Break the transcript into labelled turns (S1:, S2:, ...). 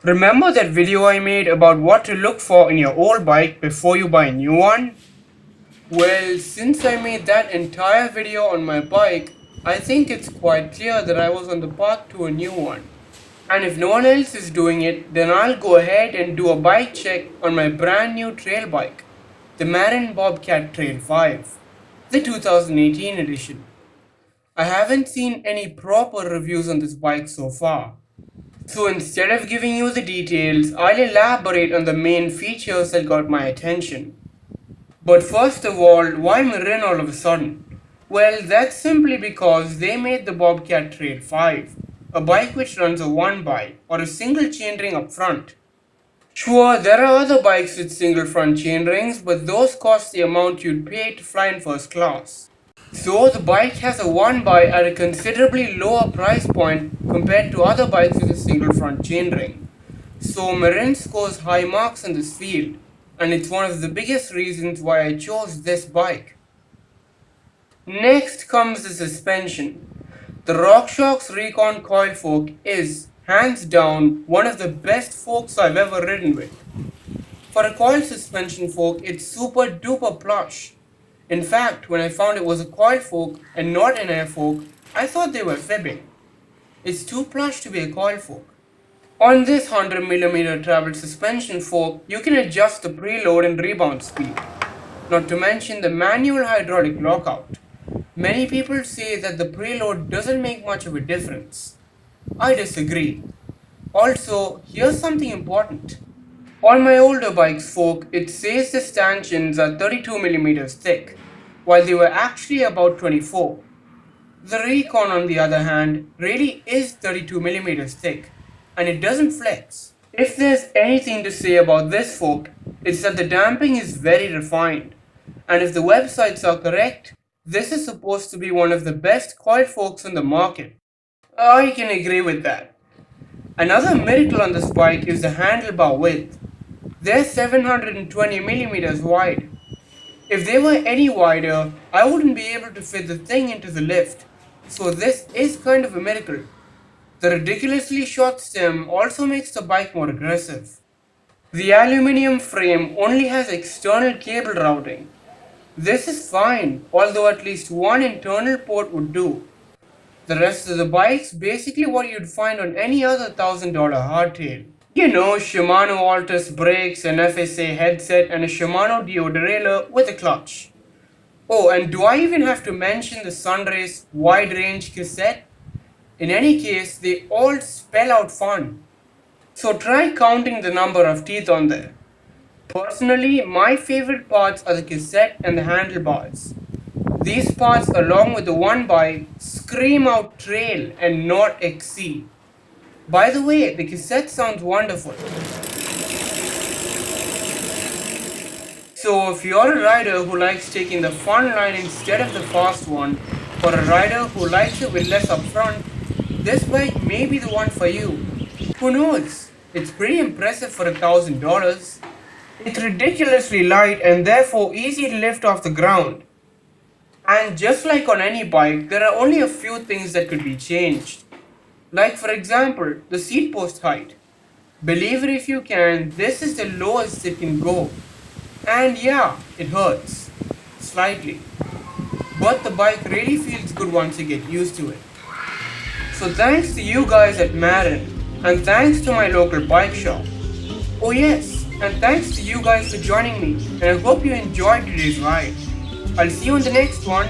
S1: Remember that video I made about what to look for in your old bike before you buy a new one? Well, since I made that entire video on my bike, I think it's quite clear that I was on the path to a new one. And if no one else is doing it, then I'll go ahead and do a bike check on my brand new trail bike, the Marin Bobcat Trail 5, the 2018 edition. I haven't seen any proper reviews on this bike so far. So instead of giving you the details, I'll elaborate on the main features that got my attention. But first of all, why Marin all of a sudden? Well, that's simply because they made the Bobcat Trail 5, a bike which runs a 1x or a single chainring up front. Sure, there are other bikes with single front chainrings, but those cost the amount you'd pay to fly in first class. So the bike has a 1x at a considerably lower price point compared to other bikes with a single front chainring. So Marin scores high marks in this field, and it's one of the biggest reasons why I chose this bike. Next comes the suspension. The shox recon coil fork is, hands down, one of the best forks I've ever ridden with. For a coil suspension fork, it's super duper plush. In fact, when I found it was a coil fork and not an air fork, I thought they were fibbing. It's too plush to be a coil fork. On this 100mm travel suspension fork, you can adjust the preload and rebound speed, not to mention the manual hydraulic lockout. Many people say that the preload doesn't make much of a difference. I disagree. Also, here's something important. On my older bike's fork, it says the stanchions are 32mm thick, while they were actually about 24. The Recon, on the other hand, really is 32mm thick, and it doesn't flex. If there's anything to say about this fork, it's that the damping is very refined, and if the websites are correct, this is supposed to be one of the best coil forks on the market. I can agree with that. Another miracle on this bike is the handlebar width. They're 720mm wide. If they were any wider, I wouldn't be able to fit the thing into the lift, so this is kind of a miracle. The ridiculously short stem also makes the bike more aggressive. The aluminium frame only has external cable routing. This is fine, although at least one internal port would do. The rest of the bike's basically what you'd find on any other $1,000 hardtail. You know, Shimano Altus brakes, an FSA headset, and a Shimano derailleur with a clutch. Oh, and do I even have to mention the Sunrace wide range cassette? In any case, they all spell out fun. So try counting the number of teeth on there. Personally, my favorite parts are the cassette and the handlebars. These parts, along with the 1x, scream out trail and not XC. By the way, the cassette sounds wonderful. So if you're a rider who likes taking the fun line instead of the fast one, or a rider who likes it with less upfront, this bike may be the one for you. Who knows? It's pretty impressive for $1,000. It's ridiculously light and therefore easy to lift off the ground. And just like on any bike, there are only a few things that could be changed. Like for example, the seat post height. Believe it if you can, this is the lowest it can go. And yeah, it hurts. Slightly. But the bike really feels good once you get used to it. So thanks to you guys at Marin, and thanks to my local bike shop. Oh yes, and thanks to you guys for joining me, and I hope you enjoyed today's ride. I'll see you in the next one.